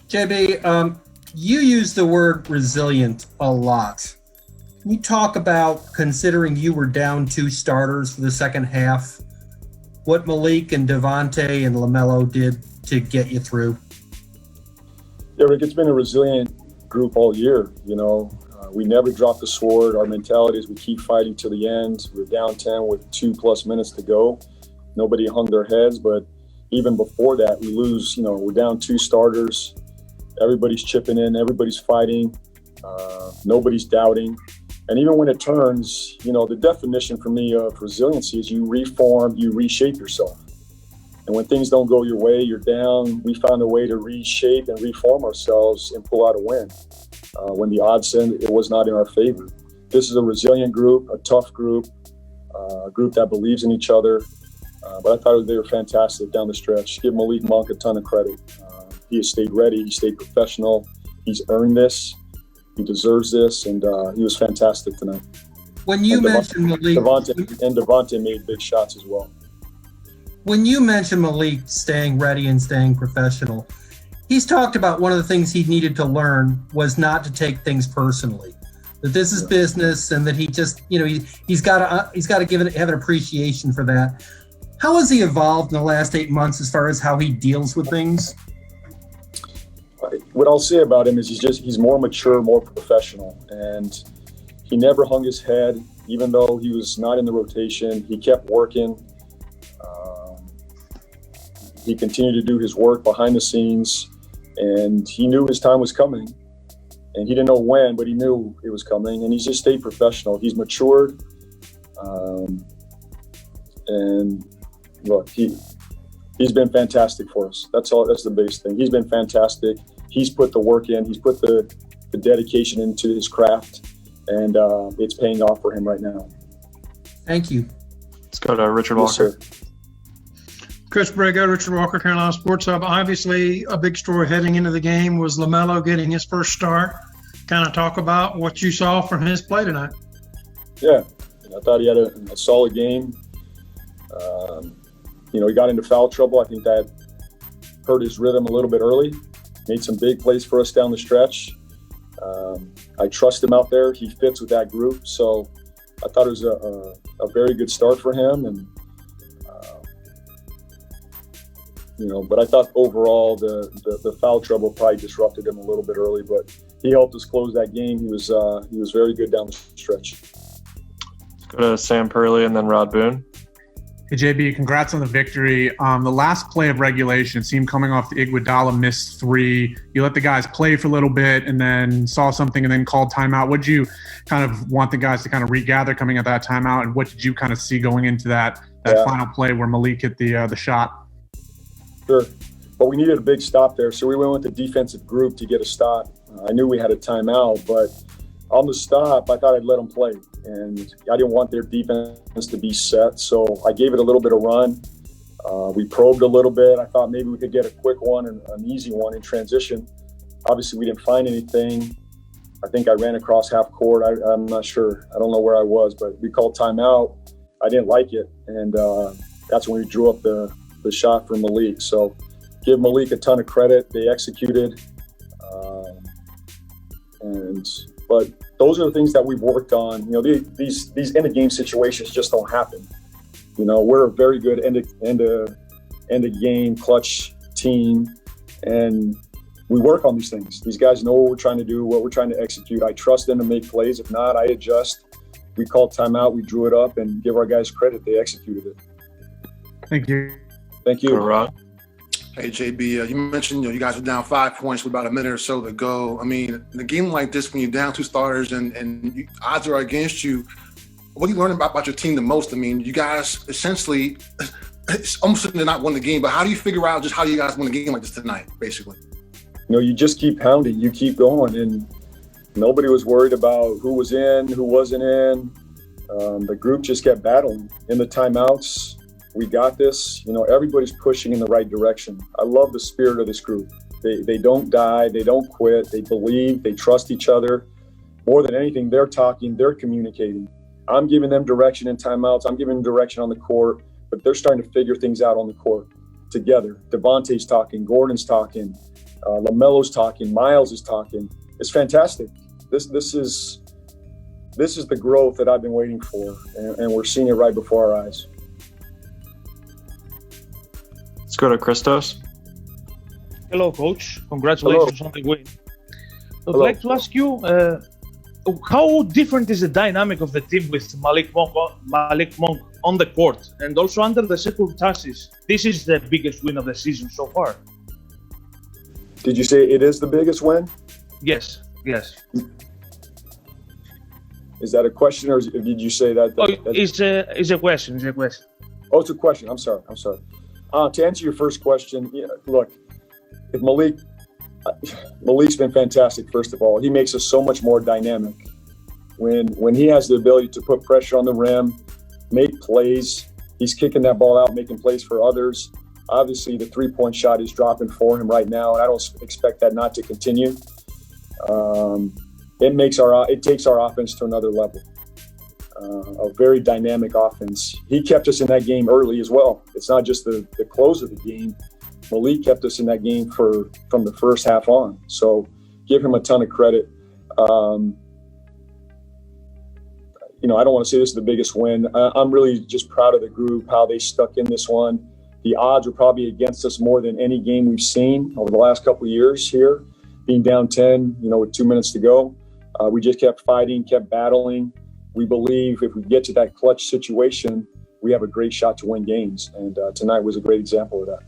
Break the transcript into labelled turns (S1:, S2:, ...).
S1: JB, you use the word resilient a lot. Can you talk about, considering you were down two starters for the second half, what Malik and Devontae and LaMelo did to get you through?
S2: Yeah, Rick, it's been a resilient group all year. We never dropped the sword. Our mentality is we keep fighting to the end. We're down 10 with 2+ minutes to go. Nobody hung their heads, but even before that, we lose. We're down two starters. Everybody's chipping in. Everybody's fighting. Nobody's doubting. And even when it turns, the definition for me of resiliency is you reform, you reshape yourself. And when things don't go your way, you're down, we found a way to reshape and reform ourselves and pull out a win. When the odds said it was not in our favor. This is a resilient group, a tough group, a group that believes in each other. But I thought they were fantastic down the stretch. Give Malik Monk a ton of credit. He has stayed ready. He stayed professional. He's earned this. He deserves this, and he was fantastic tonight.
S1: When you mentioned Malik,
S2: Devontae made big shots as well.
S1: When you mentioned Malik staying ready and staying professional, he's talked about one of the things he needed to learn was not to take things personally. That this is business, and that he just, he's got to have an appreciation for that. How has he evolved in the last 8 months as far as how he deals with things?
S2: What I'll say about him is he's more mature, more professional, and he never hung his head. Even though he was not in the rotation, he kept working. He continued to do his work behind the scenes, and he knew his time was coming. And he didn't know when, but he knew it was coming, and he just stayed professional. He's matured, and look, he's been fantastic for us. That's the biggest thing. He's been fantastic. He's put the work in. He's put the dedication into his craft, and it's paying off for him right now.
S1: Thank you.
S3: Let's go to Richard Walker.
S2: Yes,
S4: Chris Borrego, Richard Walker, Carolina Sports Hub. Obviously, a big story heading into the game was LaMelo getting his first start. Kind of talk about what you saw from his play tonight.
S2: Yeah, I thought he had a solid game. He got into foul trouble. I think that hurt his rhythm a little bit early. Made some big plays for us down the stretch. I trust him out there. He fits with that group. So I thought it was a very good start for him. And, but I thought overall the foul trouble probably disrupted him a little bit early, but he helped us close that game. He was very good down the stretch.
S3: Let's go to Sam Purley and then Rod Boone.
S5: Hey, JB, congrats on the victory. The last play of regulation seemed coming off the Iguodala missed three. You let the guys play for a little bit and then saw something and then called timeout. What did you kind of want the guys to kind of regather coming at that timeout, and what did you kind of see going into that final play where Malik hit the shot?
S2: Sure. But we needed a big stop there, so we went with the defensive group to get a stop. I knew we had a timeout, but on the stop, I thought I'd let them play. And I didn't want their defense to be set, so I gave it a little bit of run. We probed a little bit. I thought maybe we could get a quick one and an easy one in transition. Obviously, we didn't find anything. I think I ran across half court. I'm not sure. I don't know where I was, but we called timeout. I didn't like it, and that's when we drew up the shot for Malik. So give Malik a ton of credit. They executed. But those are the things that we've worked on. These end of game situations just don't happen. We're a very good end of game clutch team, and we work on these things. These guys know what we're trying to do, what we're trying to execute. I trust them to make plays. If not, I adjust. We called timeout, we drew it up, and give our guys credit. They executed it.
S5: Thank you.
S2: Thank you.
S3: Rod.
S6: Hey, JB, you mentioned you guys were down 5 points with about a minute or so to go. I mean, in a game like this, when you're down two starters and odds are against you, what do you learn about your team the most? I mean, you guys essentially, it's almost they're not won the game, but how do you figure out just how you guys win a game like this tonight, basically?
S2: You just keep pounding, you keep going, and nobody was worried about who was in, who wasn't in. The group just kept battling. In the timeouts, we got this. Everybody's pushing in the right direction. I love the spirit of this group. They don't die. They don't quit. They believe. They trust each other. More than anything, they're talking. They're communicating. I'm giving them direction in timeouts. I'm giving them direction on the court. But they're starting to figure things out on the court together. Devontae's talking. Gordon's talking. LaMelo's talking. Miles is talking. It's fantastic. This is the growth that I've been waiting for, and we're seeing it right before our eyes.
S3: Let's go to Christos.
S7: Hello, Coach. Congratulations on the win. I'd
S2: Hello.
S7: like to ask you, how different is the dynamic of the team with Malik Monk on the court, and also under the circumstances? This is the biggest win of the season so far.
S2: Did you say it is the biggest win?
S7: Yes.
S2: Is that a question, or did you say that?
S7: It's a question.
S2: Oh, it's a question. I'm sorry. To answer your first question, look, if Malik's been fantastic. First of all, he makes us so much more dynamic. When he has the ability to put pressure on the rim, make plays, he's kicking that ball out, making plays for others. Obviously, the three-point shot is dropping for him right now, and I don't expect that not to continue. It takes our offense to another level. A very dynamic offense. He kept us in that game early as well. It's not just the close of the game. Malik kept us in that game from the first half on. So give him a ton of credit. I don't want to say this is the biggest win. I'm really just proud of the group, how they stuck in this one. The odds were probably against us more than any game we've seen over the last couple of years here. Being down 10, with 2 minutes to go. We just kept fighting, kept battling. We believe if we get to that clutch situation, we have a great shot to win games. And tonight was a great example of that.